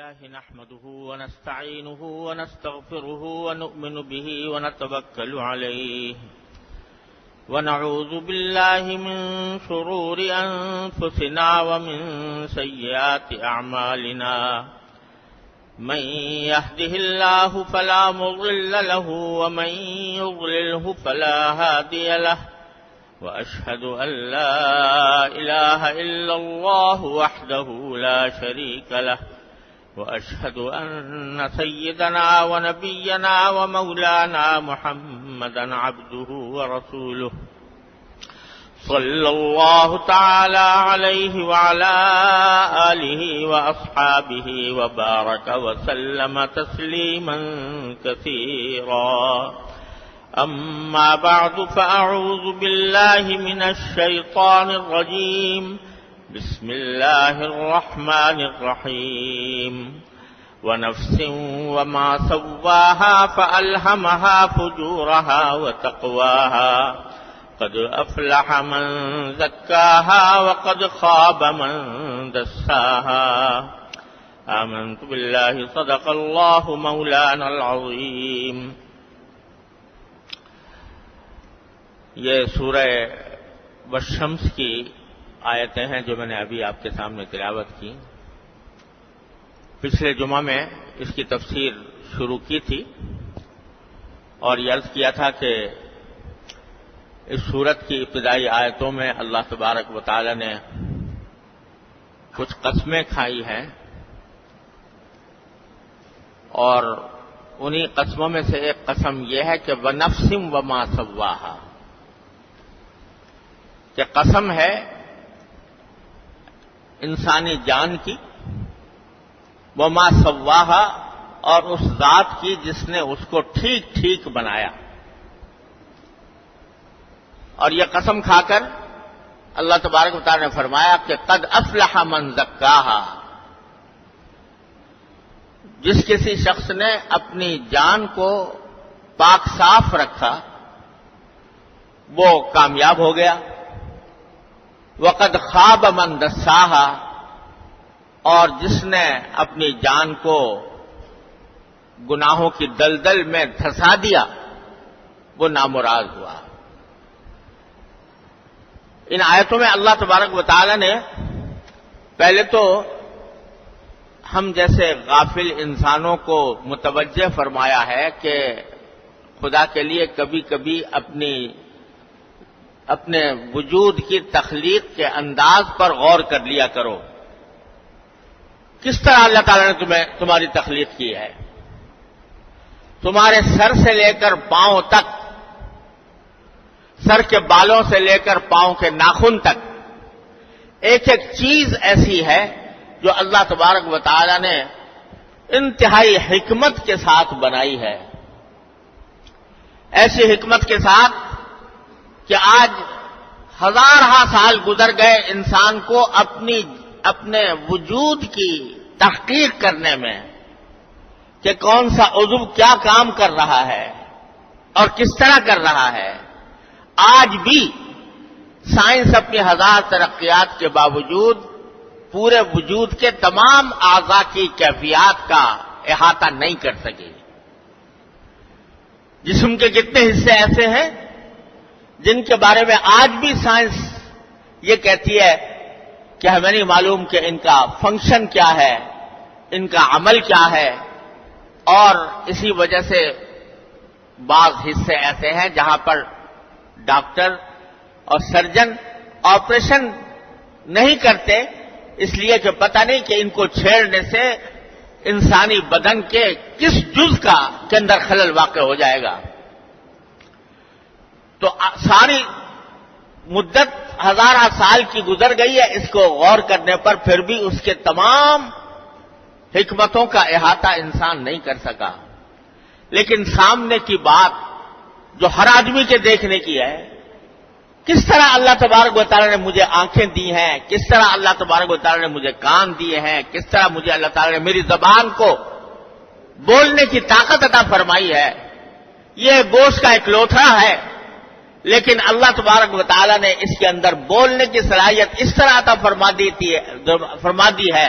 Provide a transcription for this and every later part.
الله نحمده ونستعينه ونستغفره ونؤمن به ونتوكل عليه ونعوذ بالله من شرور أنفسنا ومن سيئات أعمالنا من يهده الله فلا مضل له ومن يضلله فلا هادي له وأشهد أن لا إله إلا الله وحده لا شريك له وأشهد أن سيدنا ونبينا ومولانا محمدا عبده ورسوله صلى الله تعالى عليه وعلى آله وأصحابه وبارك وسلم تسليما كثيرا أما بعد فأعوذ بالله من الشيطان الرجيم بسم الله الرحمن الرحيم ونفس وما سواها فألهمها فجورها وتقواها قد أفلح من زكاها وقد خاب من دساها آمنت بالله صدق الله مولانا العظيم. یہ سورہ والشمس کی آیتیں ہیں جو میں نے ابھی آپ کے سامنے تلاوت کی. پچھلے جمعہ میں اس کی تفسیر شروع کی تھی اور یہ عرض کیا تھا کہ اس سورت کی ابتدائی آیتوں میں اللہ تبارک و تعالی نے کچھ قسمیں کھائی ہیں اور انہی قسموں میں سے ایک قسم یہ ہے کہ وَنَفْسٍ وَمَا سَوَّاهَا، کہ قسم ہے انسانی جان کی، وَمَا سَوَّاهَا، اور اس ذات کی جس نے اس کو ٹھیک ٹھیک بنایا. اور یہ قسم کھا کر اللہ تبارک و تعالی نے فرمایا کہ قد افلح من زکاہا، جس کسی شخص نے اپنی جان کو پاک صاف رکھا وہ کامیاب ہو گیا. وقد خواب من دساہا، اور جس نے اپنی جان کو گناہوں کی دلدل میں دھسا دیا وہ نامراد ہوا. ان آیتوں میں اللہ تبارک و تعالی نے پہلے تو ہم جیسے غافل انسانوں کو متوجہ فرمایا ہے کہ خدا کے لیے کبھی کبھی اپنے وجود کی تخلیق کے انداز پر غور کر لیا کرو. کس طرح اللہ تعالی نے تمہاری تخلیق کی ہے. تمہارے سر سے لے کر پاؤں تک، سر کے بالوں سے لے کر پاؤں کے ناخن تک ایک ایک چیز ایسی ہے جو اللہ تبارک و تعالی نے انتہائی حکمت کے ساتھ بنائی ہے. ایسی حکمت کے ساتھ کہ آج ہزارہا سال گزر گئے انسان کو اپنے وجود کی تحقیق کرنے میں کہ کون سا عضو کیا کام کر رہا ہے اور کس طرح کر رہا ہے. آج بھی سائنس اپنی ہزار ترقیات کے باوجود پورے وجود کے تمام اعضاء کی کیفیات کا احاطہ نہیں کر سکی. جسم کے کتنے حصے ایسے ہیں جن کے بارے میں آج بھی سائنس یہ کہتی ہے کہ ہمیں نہیں معلوم کہ ان کا فنکشن کیا ہے، ان کا عمل کیا ہے. اور اسی وجہ سے بعض حصے ایسے ہیں جہاں پر ڈاکٹر اور سرجن آپریشن نہیں کرتے اس لیے کہ پتہ نہیں کہ ان کو چھیڑنے سے انسانی بدن کے کس جز کے اندر خلل واقع ہو جائے گا. تو ساری مدت ہزارہ سال کی گزر گئی ہے، اس کو غور کرنے پر پھر بھی اس کے تمام حکمتوں کا احاطہ انسان نہیں کر سکا. لیکن سامنے کی بات جو ہر آدمی کے دیکھنے کی ہے، کس طرح اللہ تبارک و تعالی نے مجھے آنکھیں دی ہیں، کس طرح اللہ تبارک و تعالی نے مجھے کان دیے ہیں، کس طرح مجھے اللہ تعالی نے میری زبان کو بولنے کی طاقت عطا فرمائی ہے. یہ گوشت کا ایک لوتھڑا ہے لیکن اللہ تبارک و تعالی نے اس کے اندر بولنے کی صلاحیت اس طرح عطا فرما دی ہے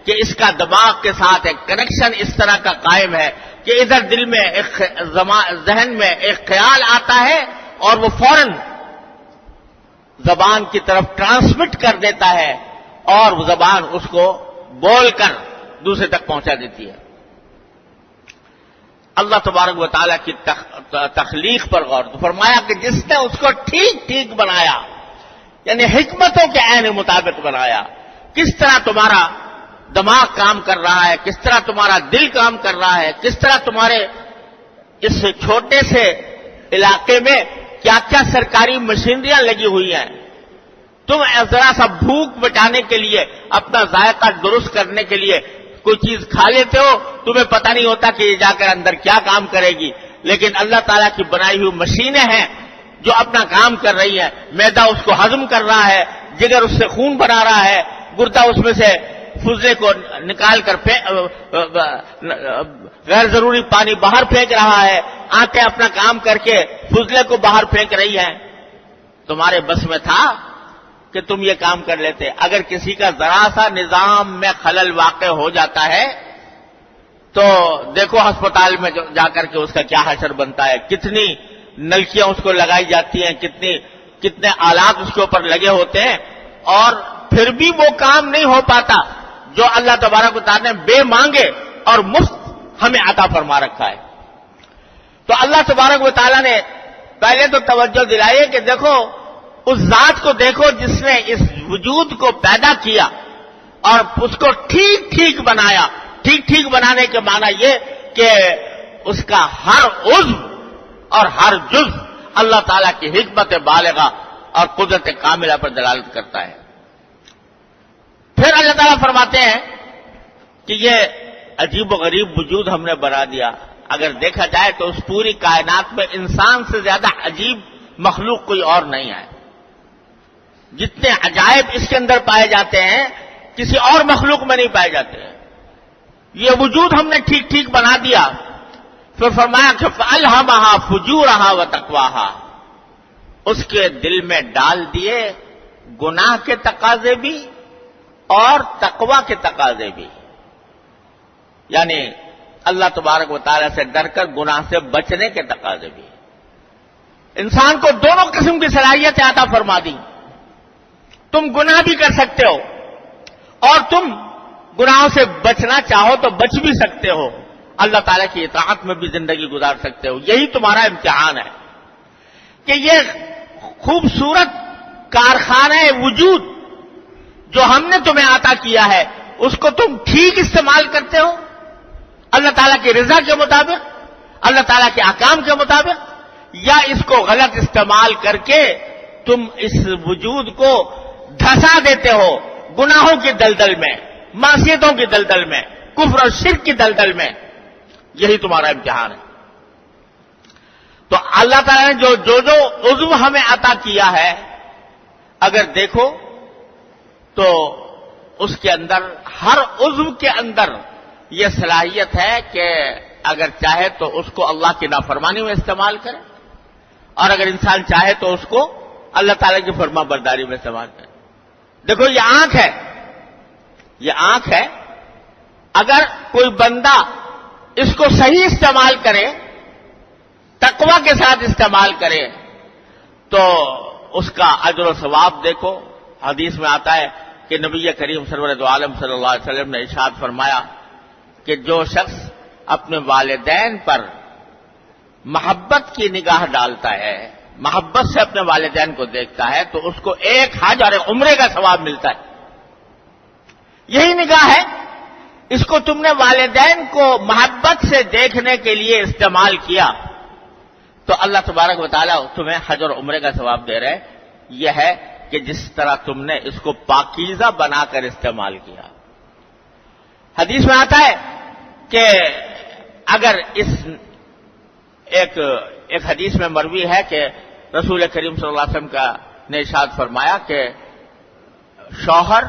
کہ اس کا دماغ کے ساتھ ایک کنیکشن اس طرح کا قائم ہے کہ ادھر دل میں ذہن میں ایک خیال آتا ہے اور وہ فوراً زبان کی طرف ٹرانسمٹ کر دیتا ہے اور وہ زبان اس کو بول کر دوسرے تک پہنچا دیتی ہے۔ اللہ تبارک و تعالیٰ کی تخلیق پر غور تو فرمایا کہ جس نے اس کو ٹھیک ٹھیک بنایا، یعنی حکمتوں کے عین مطابق بنایا، کس طرح تمہارا دماغ کام کر رہا ہے، کس طرح تمہارا دل کام کر رہا ہے، کس طرح تمہارے اس چھوٹے سے علاقے میں کیا کیا سرکاری مشینریاں لگی ہوئی ہیں۔ تم ذرا سا بھوک مٹانے کے لیے، اپنا ذائقہ درست کرنے کے لیے کوئی چیز کھا لیتے ہو، تمہیں پتہ نہیں ہوتا کہ یہ جا کر اندر کیا کام کرے گی، لیکن اللہ تعالیٰ کی بنائی ہوئی مشینیں ہیں جو اپنا کام کر رہی ہیں۔ معدہ اس کو ہضم کر رہا ہے، جگر اس سے خون بنا رہا ہے، گردہ اس میں سے فضلے کو نکال کر غیر ضروری پانی باہر پھینک رہا ہے، آنکھیں اپنا کام کر کے فضلے کو باہر پھینک رہی ہیں۔ تمہارے بس میں تھا کہ تم یہ کام کر لیتے۔ اگر کسی کا ذرا سا نظام میں خلل واقع ہو جاتا ہے تو دیکھو ہسپتال میں جا کر کے اس کا کیا حشر بنتا ہے، کتنی نلکیاں اس کو لگائی جاتی ہیں، کتنے آلات اس کے اوپر لگے ہوتے ہیں، اور پھر بھی وہ کام نہیں ہو پاتا جو اللہ تبارک و تعالیٰ نے بے مانگے اور مفت ہمیں عطا فرما رکھا ہے۔ تو اللہ تبارک و تعالیٰ نے پہلے تو توجہ دلائی کہ دیکھو اس ذات کو دیکھو جس نے اس وجود کو پیدا کیا اور اس کو ٹھیک ٹھیک بنایا۔ ٹھیک ٹھیک بنانے کے معنی یہ کہ اس کا ہر عضو اور ہر جز اللہ تعالیٰ کی حکمت بالغہ اور قدرت کاملہ پر دلالت کرتا ہے۔ پھر اللہ تعالیٰ فرماتے ہیں کہ یہ عجیب و غریب وجود ہم نے بنا دیا۔ اگر دیکھا جائے تو اس پوری کائنات میں انسان سے زیادہ عجیب مخلوق کوئی اور نہیں ہے۔ جتنے عجائب اس کے اندر پائے جاتے ہیں کسی اور مخلوق میں نہیں پائے جاتے ہیں۔ یہ وجود ہم نے ٹھیک ٹھیک بنا دیا۔ پھر فرمایا کہ فَأَلْهَمَهَا فُجُورَهَا وَتَقْوَاهَا، اس کے دل میں ڈال دیے گناہ کے تقاضے بھی اور تقوی کے تقاضے بھی، یعنی اللہ تبارک و تعالیٰ سے ڈر کر گناہ سے بچنے کے تقاضے بھی۔ انسان کو دونوں قسم کی صلاحیتیں عطا فرما دی۔ تم گناہ بھی کر سکتے ہو اور تم گناہوں سے بچنا چاہو تو بچ بھی سکتے ہو، اللہ تعالیٰ کی اطاعت میں بھی زندگی گزار سکتے ہو۔ یہی تمہارا امتحان ہے کہ یہ خوبصورت کارخانہ وجود جو ہم نے تمہیں عطا کیا ہے اس کو تم ٹھیک استعمال کرتے ہو اللہ تعالیٰ کی رضا کے مطابق، اللہ تعالیٰ کے احکام کے مطابق، یا اس کو غلط استعمال کر کے تم اس وجود کو دھسا دیتے ہو گناہوں کی دلدل میں، معصیتوں کی دلدل میں، کفر اور شرک کی دلدل میں۔ یہی تمہارا امتحان ہے۔ تو اللہ تعالیٰ نے جو عضو ہمیں عطا کیا ہے اگر دیکھو تو اس کے اندر، ہر عضو کے اندر یہ صلاحیت ہے کہ اگر چاہے تو اس کو اللہ کی نافرمانی میں استعمال کرے، اور اگر انسان چاہے تو اس کو اللہ تعالیٰ کی فرما برداری میں استعمال کرے۔ دیکھو یہ آنکھ ہے، یہ آنکھ ہے، اگر کوئی بندہ اس کو صحیح استعمال کرے، تقوی کے ساتھ استعمال کرے، تو اس کا اجر و ثواب دیکھو۔ حدیث میں آتا ہے کہ نبی کریم سرور دو عالم صلی اللہ علیہ وسلم نے ارشاد فرمایا کہ جو شخص اپنے والدین پر محبت کی نگاہ ڈالتا ہے، محبت سے اپنے والدین کو دیکھتا ہے، تو اس کو ایک حج اور ایک عمرے کا ثواب ملتا ہے۔ یہی نگاہ ہے، اس کو تم نے والدین کو محبت سے دیکھنے کے لیے استعمال کیا تو اللہ تبارک و تعالیٰ تمہیں حج اور عمرے کا ثواب دے رہے۔ یہ ہے کہ جس طرح تم نے اس کو پاکیزہ بنا کر استعمال کیا۔ حدیث میں آتا ہے کہ اگر ایک حدیث میں مروی ہے کہ رسول کریم صلی اللہ علیہ وسلم کا نے ارشاد فرمایا کہ شوہر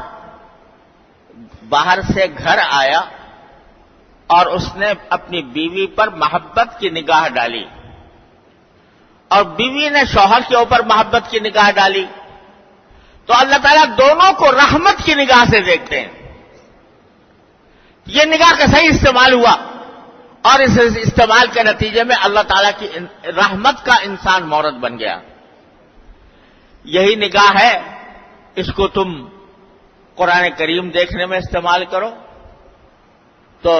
باہر سے گھر آیا اور اس نے اپنی بیوی پر محبت کی نگاہ ڈالی، اور بیوی نے شوہر کے اوپر محبت کی نگاہ ڈالی، تو اللہ تعالیٰ دونوں کو رحمت کی نگاہ سے دیکھتے ہیں۔ یہ نگاہ کا صحیح استعمال ہوا اور اس استعمال کے نتیجے میں اللہ تعالیٰ کی رحمت کا انسان مورد بن گیا. یہی نگاہ ہے، اس کو تم قرآن کریم دیکھنے میں استعمال کرو تو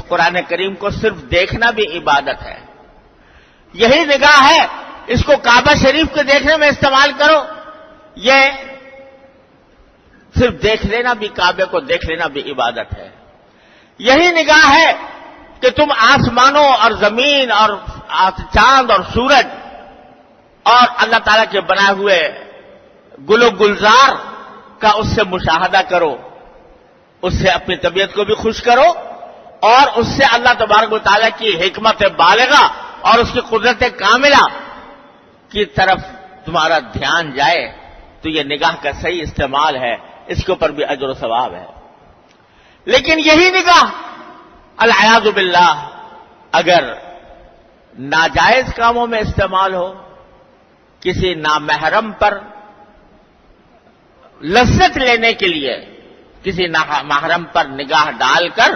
قرآن کریم کو صرف دیکھنا بھی عبادت ہے. یہی نگاہ ہے، اس کو کعبہ شریف کے دیکھنے میں استعمال کرو، یہ صرف دیکھ لینا بھی، کعبے کو دیکھ لینا بھی عبادت ہے. یہی نگاہ ہے کہ تم آسمانوں اور زمین اور چاند اور سورج اور اللہ تعالیٰ کے بنائے ہوئے گل و گلزار کا اس سے مشاہدہ کرو، اس سے اپنی طبیعت کو بھی خوش کرو اور اس سے اللہ تبارک و تعالیٰ کی حکمت بالغہ اور اس کی قدرت کاملہ کی طرف تمہارا دھیان جائے. تو یہ نگاہ کا صحیح استعمال ہے، اس کے اوپر بھی اجر و ثواب ہے. لیکن یہی نگاہ العیاذ باللہ اگر ناجائز کاموں میں استعمال ہو، کسی نامحرم پر لذت لینے کے لیے کسی محرم پر نگاہ ڈال کر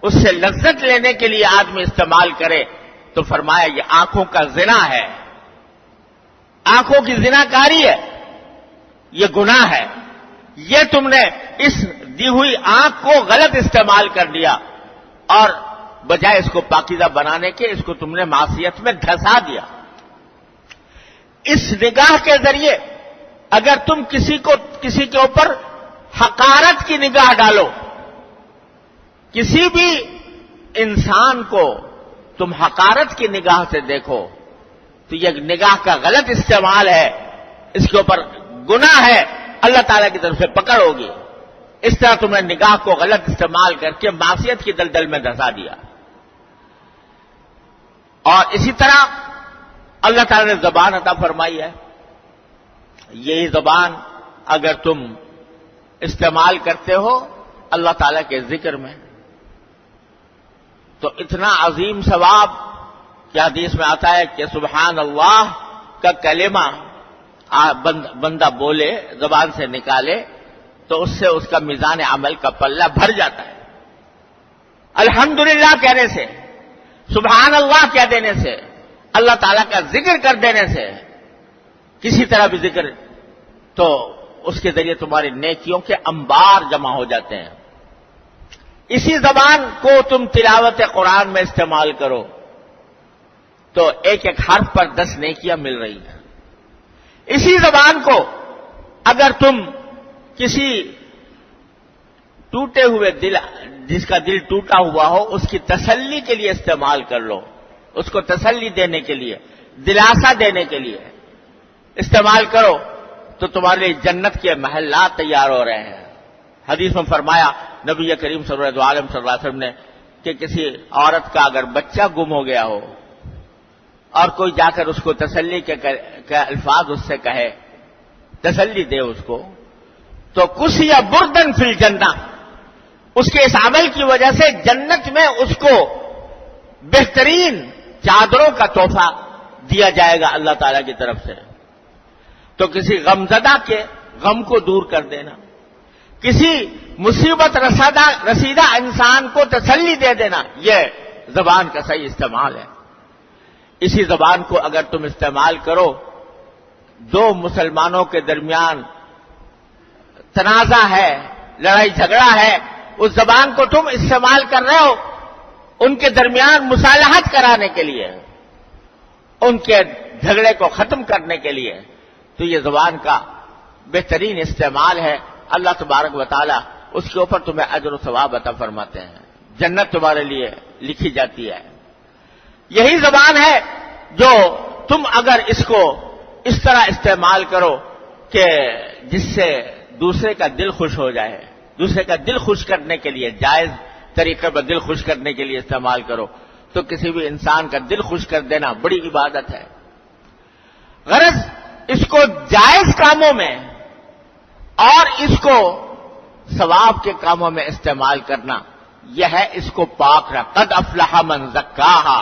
اس سے لذت لینے کے لیے آدمی استعمال کرے تو فرمایا یہ آنکھوں کا زنا ہے، آنکھوں کی زنا کاری ہے، یہ گناہ ہے. یہ تم نے اس دی ہوئی آنکھ کو غلط استعمال کر دیا اور بجائے اس کو پاکیزہ بنانے کے اس کو تم نے معصیت میں دھسا دیا. اس نگاہ کے ذریعے اگر تم کسی کے اوپر حقارت کی نگاہ ڈالو، کسی بھی انسان کو تم حقارت کی نگاہ سے دیکھو تو یہ نگاہ کا غلط استعمال ہے، اس کے اوپر گناہ ہے، اللہ تعالیٰ کی طرف سے پکڑ ہوگی. اس طرح تم نے نگاہ کو غلط استعمال کر کے معصیت کی دلدل میں دھسا دیا. اور اسی طرح اللہ تعالیٰ نے زبان عطا فرمائی ہے. یہی زبان اگر تم استعمال کرتے ہو اللہ تعالیٰ کے ذکر میں تو اتنا عظیم ثواب کہ حدیث میں آتا ہے کہ سبحان اللہ کا کلمہ بندہ بولے، زبان سے نکالے تو اس سے اس کا میزان عمل کا پلہ بھر جاتا ہے. الحمدللہ کہنے سے، سبحان اللہ کہہ دینے سے، اللہ تعالیٰ کا ذکر کر دینے سے، کسی طرح بھی ذکر، تو اس کے ذریعے تمہاری نیکیوں کے انبار جمع ہو جاتے ہیں. اسی زبان کو تم تلاوت قرآن میں استعمال کرو تو ایک ایک حرف پر 10 نیکیاں مل رہی ہیں. اسی زبان کو اگر تم کسی ٹوٹے ہوئے دل، جس کا دل ٹوٹا ہوا ہو، اس کی تسلی کے لیے استعمال کر لو، اس کو تسلی دینے کے لیے، دلاسا دینے کے لیے استعمال کرو تو تمہارے لیے جنت کے محلات تیار ہو رہے ہیں. حدیث میں فرمایا نبی کریم صلی اللہ علیہ وسلم نے کہ کسی عورت کا اگر بچہ گم ہو گیا ہو اور کوئی جا کر اس کو تسلی کے الفاظ اس سے کہے، تسلی دے اس کو، تو کسی یا بردن فی الجنہ، اس کے اس عمل کی وجہ سے جنت میں اس کو بہترین چادروں کا تحفہ دیا جائے گا اللہ تعالی کی طرف سے. تو کسی غمزدہ کے غم کو دور کر دینا، کسی مصیبت رسیدہ انسان کو تسلی دے دینا، یہ زبان کا صحیح استعمال ہے. اسی زبان کو اگر تم استعمال کرو، دو مسلمانوں کے درمیان تنازع ہے، لڑائی جھگڑا ہے، اس زبان کو تم استعمال کر رہے ہو ان کے درمیان مصالحت کرانے کے لیے، ان کے جھگڑے کو ختم کرنے کے لیے، تو یہ زبان کا بہترین استعمال ہے. اللہ تبارک و تعالی اس کے اوپر تمہیں اجر و ثواب عطا فرماتے ہیں، جنت تمہارے لیے لکھی جاتی ہے. یہی زبان ہے جو تم اگر اس کو اس طرح استعمال کرو کہ جس سے دوسرے کا دل خوش ہو جائے، دوسرے کا دل خوش کرنے کے لیے، جائز طریقے پر دل خوش کرنے کے لیے استعمال کرو تو کسی بھی انسان کا دل خوش کر دینا بڑی عبادت ہے. غرض اس کو جائز کاموں میں اور اس کو ثواب کے کاموں میں استعمال کرنا، یہ ہے اس کو پاک رکھ. قد افلح من زکاہا،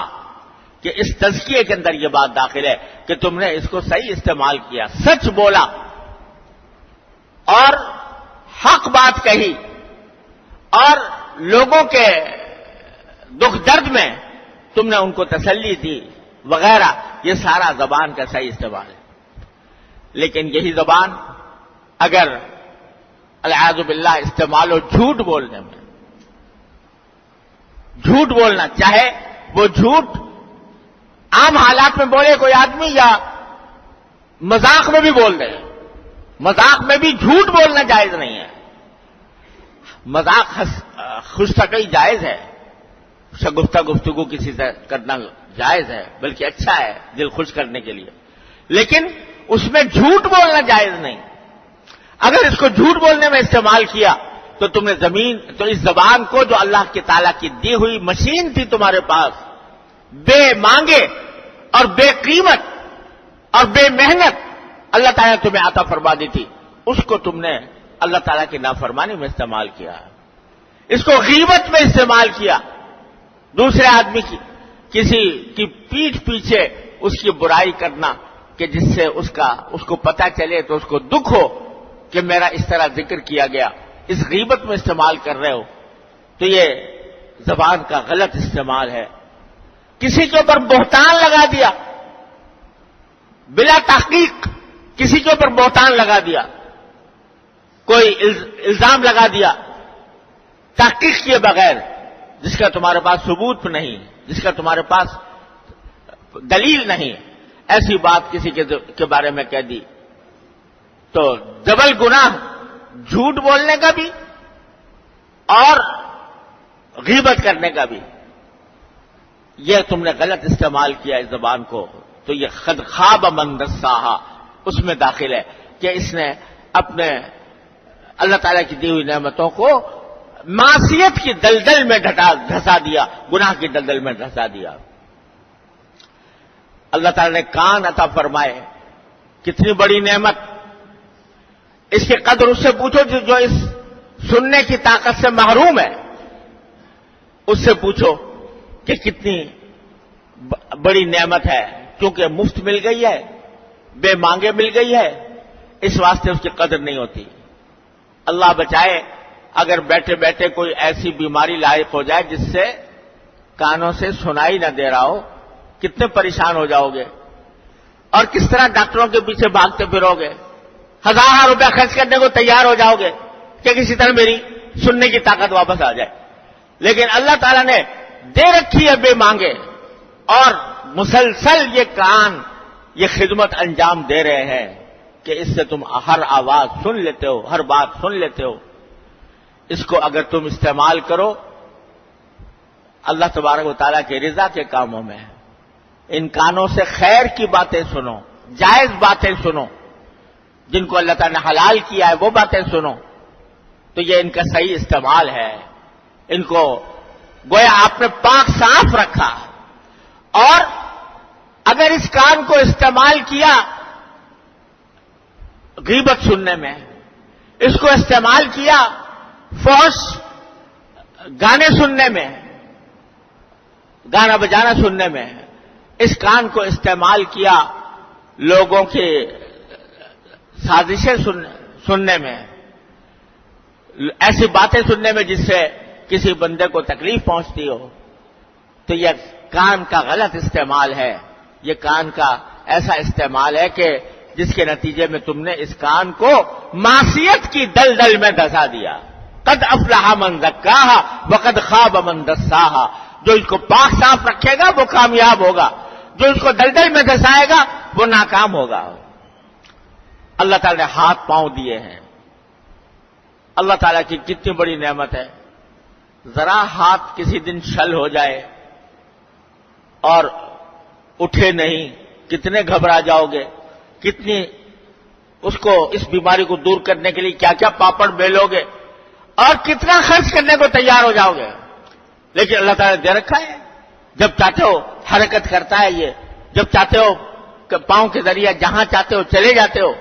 کہ اس تزکیے کے اندر یہ بات داخل ہے کہ تم نے اس کو صحیح استعمال کیا، سچ بولا اور حق بات کہی اور لوگوں کے دکھ درد میں تم نے ان کو تسلی دی وغیرہ، یہ سارا زبان کا صحیح استعمال ہے. لیکن یہی زبان اگر العیاذ باللہ استعمال ہو جھوٹ بولنے میں، جھوٹ بولنا، چاہے وہ جھوٹ عام حالات میں بولے کوئی آدمی یا مذاق میں بھی بول دے، مذاق میں بھی جھوٹ بولنا جائز نہیں ہے. مذاق خوش سکی جائز ہے، شگفتہ گفتگو کسی سے کرنا جائز ہے، بلکہ اچھا ہے دل خوش کرنے کے لیے، لیکن اس میں جھوٹ بولنا جائز نہیں. اگر اس کو جھوٹ بولنے میں استعمال کیا تو تم نے تو اس زبان کو جو اللہ کی تعالیٰ کی دی ہوئی مشین تھی تمہارے پاس، بے مانگے اور بے قیمت اور بے محنت اللہ تعالیٰ نے تمہیں عطا فرما دی تھی، اس کو تم نے اللہ تعالیٰ کی نافرمانی میں استعمال کیا، اس کو غیبت میں استعمال کیا، دوسرے آدمی کی کسی کی پیٹھ پیچھے اس کی برائی کرنا کہ جس سے اس کو پتہ چلے تو اس کو دکھ ہو کہ میرا اس طرح ذکر کیا گیا، اس غیبت میں استعمال کر رہے ہو، تو یہ زبان کا غلط استعمال ہے. کسی کے اوپر بہتان لگا دیا، بلا تحقیق کسی کے اوپر بہتان لگا دیا، کوئی الزام لگا دیا تحقیق کیے بغیر، جس کا تمہارے پاس ثبوت نہیں، جس کا تمہارے پاس دلیل نہیں، ایسی بات کسی کے بارے میں کہہ دی تو ڈبل گناہ، جھوٹ بولنے کا بھی اور غیبت کرنے کا بھی. یہ تم نے غلط استعمال کیا اس زبان کو، تو یہ قد خاب من دساہا اس میں داخل ہے کہ اس نے اپنے اللہ تعالیٰ کی دی ہوئی نعمتوں کو معصیت کی دلدل میں دھسا دیا، گناہ کی دلدل میں دھسا دیا. اللہ تعالیٰ نے کان عطا فرمائے، کتنی بڑی نعمت. اس کے قدر اس سے پوچھو جو اس سننے کی طاقت سے محروم ہے، اس سے پوچھو کہ کتنی بڑی نعمت ہے، کیونکہ مفت مل گئی ہے، بے مانگے مل گئی ہے، اس واسطے اس کی قدر نہیں ہوتی. اللہ بچائے اگر بیٹھے بیٹھے کوئی ایسی بیماری لاحق ہو جائے جس سے کانوں سے سنائی نہ دے رہا ہو، کتنے پریشان ہو جاؤ گے اور کس طرح ڈاکٹروں کے پیچھے بھاگتے پھرو گے، ہزار روپیہ خرچ کرنے کو تیار ہو جاؤ گے کہ کسی طرح میری سننے کی طاقت واپس آ جائے. لیکن اللہ تعالیٰ نے دے رکھی ہے بے مانگے، اور مسلسل یہ کان یہ خدمت انجام دے رہے ہیں کہ اس سے تم ہر آواز سن لیتے ہو، ہر بات سن لیتے ہو. اس کو اگر تم استعمال کرو اللہ تبارک و تعالیٰ کی رضا کے کاموں میں، ان کانوں سے خیر کی باتیں سنو، جائز باتیں سنو، جن کو اللہ تعالیٰ نے حلال کیا ہے وہ باتیں سنو، تو یہ ان کا صحیح استعمال ہے. ان کو گویا آپ نے پاک صاف رکھا. اور اگر اس کان کو استعمال کیا غیبت سننے میں، اس کو استعمال کیا فحش گانے سننے میں، گانا بجانا سننے میں، اس کان کو استعمال کیا لوگوں کی سازشیں سننے میں، ایسی باتیں سننے میں جس سے کسی بندے کو تکلیف پہنچتی ہو، تو یہ کان کا غلط استعمال ہے. یہ کان کا ایسا استعمال ہے کہ جس کے نتیجے میں تم نے اس کان کو معصیت کی دلدل میں دھسا دیا. قد افلح من زکاہا وقد خاب من دساہا. جو اس کو پاک صاف رکھے گا وہ کامیاب ہوگا، جو اس کو دلدل میں دھسائے گا وہ ناکام ہوگا. اللہ تعالی نے ہاتھ پاؤں دیے ہیں، اللہ تعالیٰ کی کتنی بڑی نعمت ہے. ذرا ہاتھ کسی دن شل ہو جائے اور اٹھے نہیں، کتنے گھبرا جاؤ گے، کتنی اس بیماری کو دور کرنے کے لیے کیا کیا پاپڑ بیلو گے اور کتنا خرچ کرنے کو تیار ہو جاؤ گے. لیکن اللہ تعالیٰ نے دے رکھا ہے، جب چاہتے ہو حرکت کرتا ہے یہ، جب چاہتے ہو کہ پاؤں کے ذریعے جہاں چاہتے ہو چلے جاتے ہو.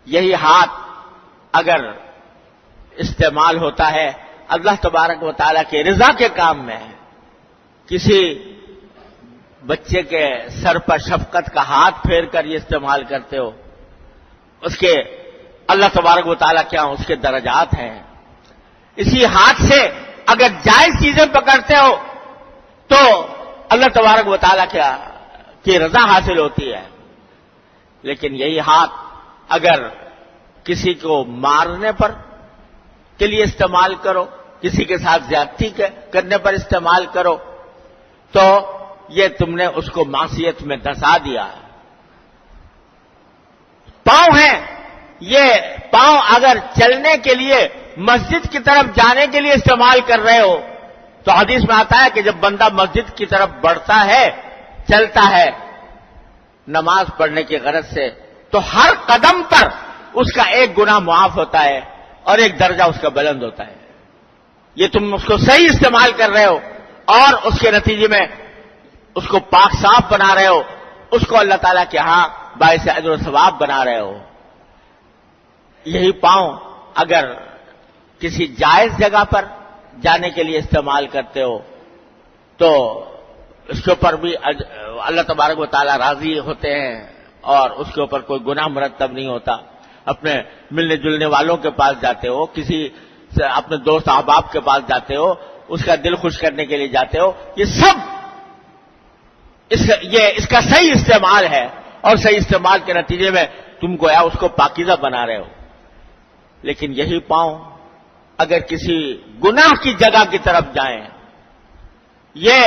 یہی ہاتھ اگر استعمال ہوتا ہے اللہ تبارک و تعالیٰ کے رضا کے کام میں، کسی بچے کے سر پر شفقت کا ہاتھ پھیر کر یہ استعمال کرتے ہو، اس کے اللہ تبارک و تعالیٰ کیا اس کے درجات ہیں. اسی ہاتھ سے اگر جائز چیزیں پکڑتے ہو تو اللہ تبارک و تعالیٰ کی رضا حاصل ہوتی ہے، لیکن یہی ہاتھ اگر کسی کو مارنے پر کے لیے استعمال کرو، کسی کے ساتھ زیادتی کرنے پر استعمال کرو، تو یہ تم نے اس کو معصیت میں دھسا دیا۔ پاؤں ہیں، یہ پاؤں اگر چلنے کے لیے مسجد کی طرف جانے کے لیے استعمال کر رہے ہو تو حدیث میں آتا ہے کہ جب بندہ مسجد کی طرف بڑھتا ہے، چلتا ہے نماز پڑھنے کی غرض سے، تو ہر قدم پر اس کا ایک گناہ معاف ہوتا ہے اور ایک درجہ اس کا بلند ہوتا ہے۔ یہ تم اس کو صحیح استعمال کر رہے ہو اور اس کے نتیجے میں اس کو پاک صاف بنا رہے ہو، اس کو اللہ تعالیٰ کے ہاں باعث اجر و ثواب بنا رہے ہو۔ یہی پاؤں اگر کسی جائز جگہ پر جانے کے لیے استعمال کرتے ہو تو اس کے اوپر بھی اللہ تبارک و تعالیٰ راضی ہوتے ہیں اور اس کے اوپر کوئی گناہ مرتب نہیں ہوتا۔ اپنے ملنے جلنے والوں کے پاس جاتے ہو، کسی اپنے دوست احباب کے پاس جاتے ہو، اس کا دل خوش کرنے کے لیے جاتے ہو، یہ سب اس کا صحیح استعمال ہے، اور صحیح استعمال کے نتیجے میں تم گویا اس کو پاکیزہ بنا رہے ہو۔ لیکن یہی پاؤں اگر کسی گناہ کی جگہ کی طرف جائیں، یہ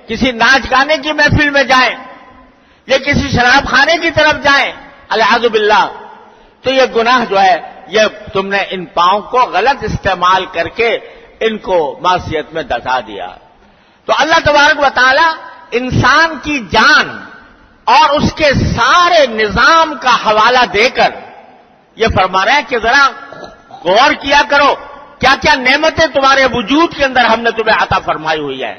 کسی ناچ گانے کی محفل میں جائیں، یا کسی شراب خانے کی طرف جائیں العیاذ باللہ، تو یہ گناہ جو ہے یہ تم نے ان پاؤں کو غلط استعمال کر کے ان کو معصیت میں دھسا دیا۔ تو اللہ تبارک و تعالی انسان کی جان اور اس کے سارے نظام کا حوالہ دے کر یہ فرما رہے ہیں کہ ذرا غور کیا کرو کیا کیا نعمتیں تمہارے وجود کے اندر ہم نے تمہیں عطا فرمائی ہوئی ہے،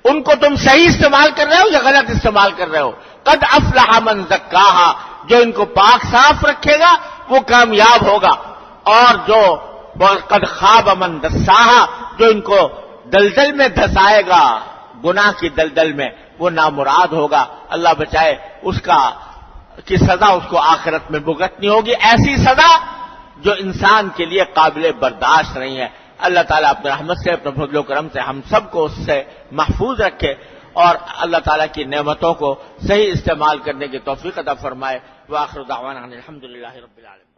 ان کو تم صحیح استعمال کر رہے ہو یا غلط استعمال کر رہے ہو۔ قد افلح من زکاہا، جو ان کو پاک صاف رکھے گا وہ کامیاب ہوگا، اور جو قد خاب من دساہا، جو ان کو دلدل میں دھسائے گا، گناہ کی دلدل میں، وہ نامراد ہوگا۔ اللہ بچائے، اس کی سزا اس کو آخرت میں بھگتنی ہوگی، ایسی سزا جو انسان کے لیے قابل برداشت نہیں ہے۔ اللہ تعالیٰ اپنے رحمت سے، اپنے فضل و کرم سے ہم سب کو اس سے محفوظ رکھے اور اللہ تعالیٰ کی نعمتوں کو صحیح استعمال کرنے کی توفیق عطا فرمائے۔ وآخر دعوانا الحمدللہ رب العالمین۔